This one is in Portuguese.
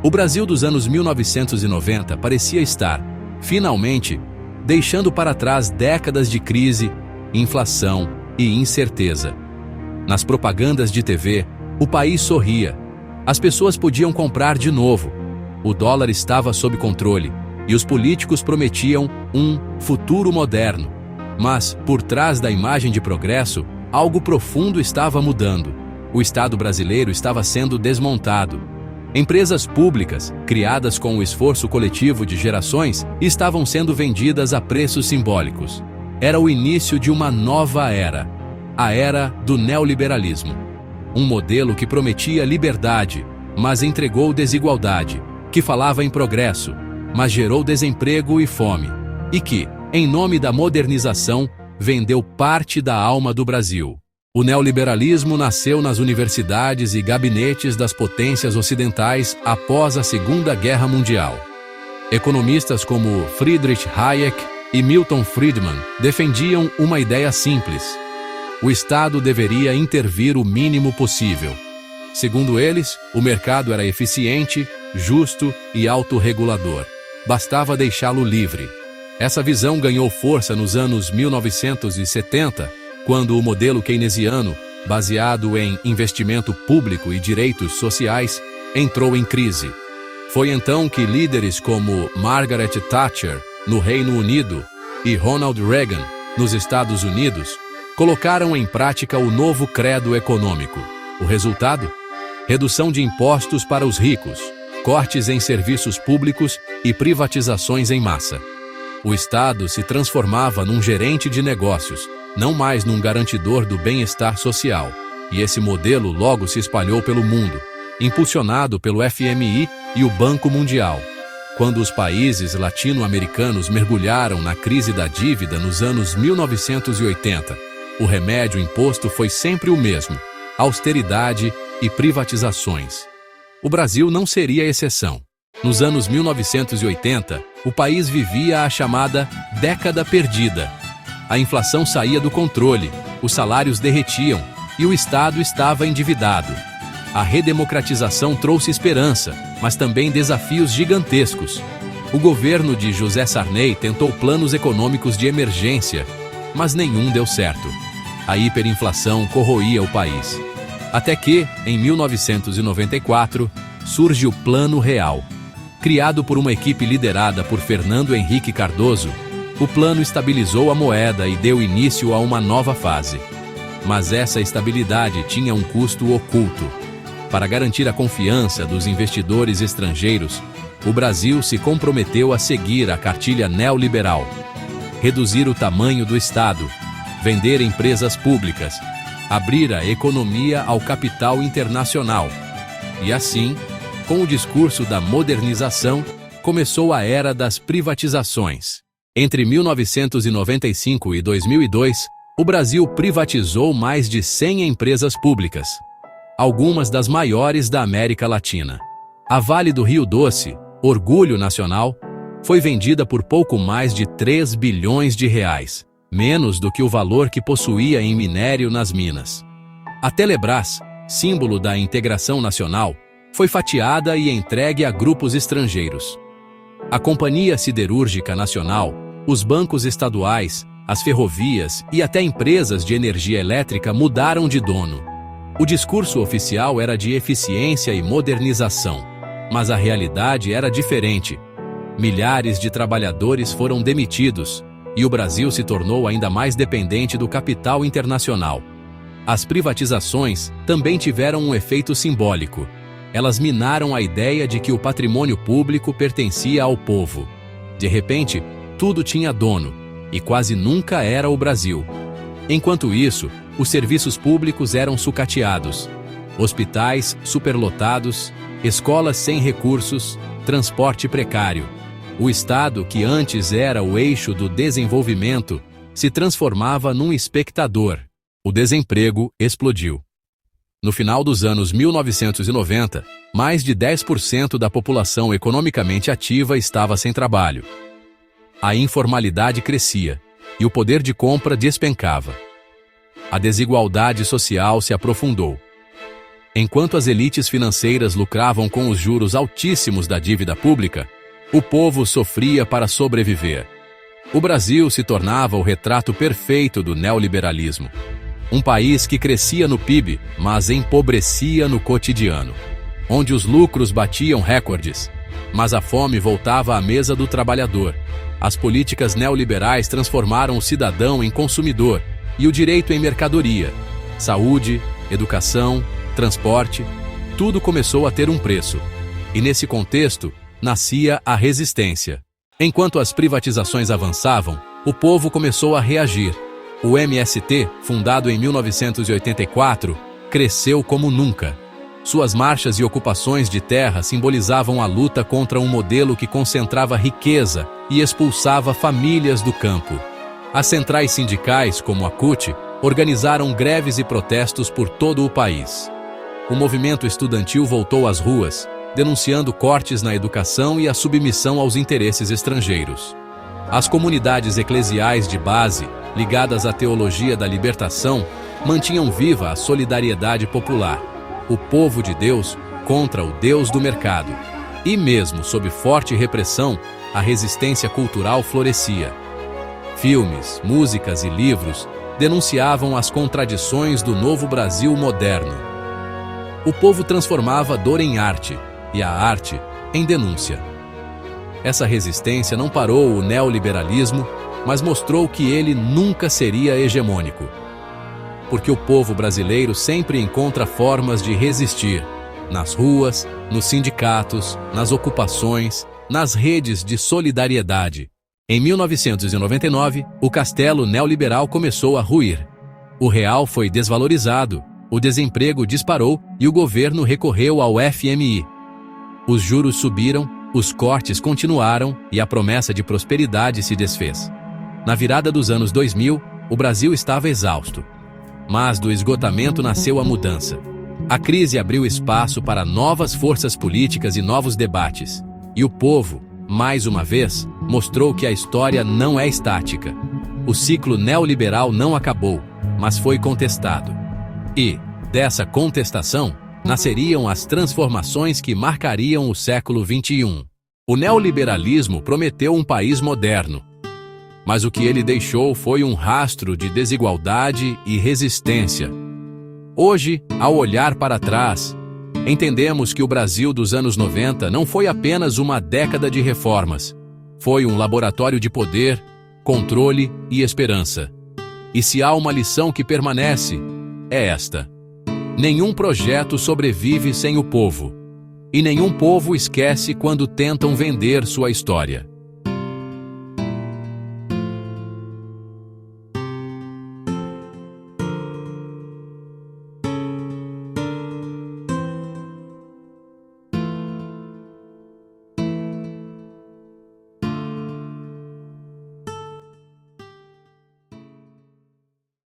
O Brasil dos anos 1990 parecia estar, finalmente, deixando para trás décadas de crise, inflação e incerteza. Nas propagandas de TV, o país sorria. As pessoas podiam comprar de novo. O dólar estava sob controle e os políticos prometiam um futuro moderno. Mas, por trás da imagem de progresso, algo profundo estava mudando. O Estado brasileiro estava sendo desmontado. Empresas públicas, criadas com o esforço coletivo de gerações, estavam sendo vendidas a preços simbólicos. Era o início de uma nova era, a era do neoliberalismo. Um modelo que prometia liberdade, mas entregou desigualdade, que falava em progresso, mas gerou desemprego e fome, e que, em nome da modernização, vendeu parte da alma do Brasil. O neoliberalismo nasceu nas universidades e gabinetes das potências ocidentais após a Segunda Guerra Mundial. Economistas como Friedrich Hayek e Milton Friedman defendiam uma ideia simples: o Estado deveria intervir o mínimo possível. Segundo eles, o mercado era eficiente, justo e autorregulador. Bastava deixá-lo livre. Essa visão ganhou força nos anos 1970, quando o modelo keynesiano, baseado em investimento público e direitos sociais, entrou em crise. Foi então que líderes como Margaret Thatcher, no Reino Unido, e Ronald Reagan, nos Estados Unidos, colocaram em prática o novo credo econômico. O resultado? Redução de impostos para os ricos, cortes em serviços públicos e privatizações em massa. O Estado se transformava num gerente de negócios, não mais num garantidor do bem-estar social, e esse modelo logo se espalhou pelo mundo, impulsionado pelo FMI e o Banco Mundial. Quando os países latino-americanos mergulharam na crise da dívida nos anos 1980, o remédio imposto foi sempre o mesmo: austeridade e privatizações. O Brasil não seria exceção. Nos anos 1980, o país vivia a chamada década perdida. A inflação saía do controle, os salários derretiam e o Estado estava endividado. A redemocratização trouxe esperança, mas também desafios gigantescos. O governo de José Sarney tentou planos econômicos de emergência, mas nenhum deu certo. A hiperinflação corroía o país. Até que, em 1994, surge o Plano Real. Criado por uma equipe liderada por Fernando Henrique Cardoso, o plano estabilizou a moeda e deu início a uma nova fase. Mas essa estabilidade tinha um custo oculto. Para garantir a confiança dos investidores estrangeiros, o Brasil se comprometeu a seguir a cartilha neoliberal, reduzir o tamanho do Estado, vender empresas públicas, abrir a economia ao capital internacional. E assim, com o discurso da modernização, começou a era das privatizações. Entre 1995 e 2002, o Brasil privatizou mais de 100 empresas públicas, algumas das maiores da América Latina. A Vale do Rio Doce, orgulho nacional, foi vendida por pouco mais de 3 bilhões de reais, menos do que o valor que possuía em minério nas minas. A Telebrás, símbolo da integração nacional, foi fatiada e entregue a grupos estrangeiros. A Companhia Siderúrgica Nacional, os bancos estaduais, as ferrovias e até empresas de energia elétrica mudaram de dono. O discurso oficial era de eficiência e modernização, mas a realidade era diferente. Milhares de trabalhadores foram demitidos e o Brasil se tornou ainda mais dependente do capital internacional. As privatizações também tiveram um efeito simbólico. Elas minaram a ideia de que o patrimônio público pertencia ao povo. De repente, tudo tinha dono, e quase nunca era o Brasil. Enquanto isso, os serviços públicos eram sucateados. Hospitais superlotados, escolas sem recursos, transporte precário. O Estado, que antes era o eixo do desenvolvimento, se transformava num espectador. O desemprego explodiu. No final dos anos 1990, mais de 10% da população economicamente ativa estava sem trabalho. A informalidade crescia e o poder de compra despencava. A desigualdade social se aprofundou. Enquanto as elites financeiras lucravam com os juros altíssimos da dívida pública, o povo sofria para sobreviver. O Brasil se tornava o retrato perfeito do neoliberalismo. Um país que crescia no PIB, mas empobrecia no cotidiano. Onde os lucros batiam recordes, mas a fome voltava à mesa do trabalhador. As políticas neoliberais transformaram o cidadão em consumidor e o direito em mercadoria. Saúde, educação, transporte, tudo começou a ter um preço. E nesse contexto, nascia a resistência. Enquanto as privatizações avançavam, o povo começou a reagir. O MST, fundado em 1984, cresceu como nunca. Suas marchas e ocupações de terra simbolizavam a luta contra um modelo que concentrava riqueza e expulsava famílias do campo. As centrais sindicais, como a CUT, organizaram greves e protestos por todo o país. O movimento estudantil voltou às ruas, denunciando cortes na educação e a submissão aos interesses estrangeiros. As comunidades eclesiais de base, ligadas à teologia da libertação, mantinham viva a solidariedade popular, o povo de Deus contra o Deus do mercado. E mesmo sob forte repressão, a resistência cultural florescia. Filmes, músicas e livros denunciavam as contradições do novo Brasil moderno. O povo transformava a dor em arte e a arte em denúncia. Essa resistência não parou o neoliberalismo, mas mostrou que ele nunca seria hegemônico. Porque o povo brasileiro sempre encontra formas de resistir, nas ruas, nos sindicatos, nas ocupações, nas redes de solidariedade. Em 1999, o castelo neoliberal começou a ruir. O real foi desvalorizado, o desemprego disparou e o governo recorreu ao FMI. Os juros subiram, os cortes continuaram e a promessa de prosperidade se desfez. Na virada dos anos 2000, o Brasil estava exausto. Mas do esgotamento nasceu a mudança. A crise abriu espaço para novas forças políticas e novos debates. E o povo, mais uma vez, mostrou que a história não é estática. O ciclo neoliberal não acabou, mas foi contestado. E, dessa contestação, nasceriam as transformações que marcariam o século XXI. O neoliberalismo prometeu um país moderno, mas o que ele deixou foi um rastro de desigualdade e resistência. Hoje, ao olhar para trás, entendemos que o Brasil dos anos 90 não foi apenas uma década de reformas. Foi um laboratório de poder, controle e esperança. E se há uma lição que permanece, é esta: nenhum projeto sobrevive sem o povo, e nenhum povo esquece quando tentam vender sua história.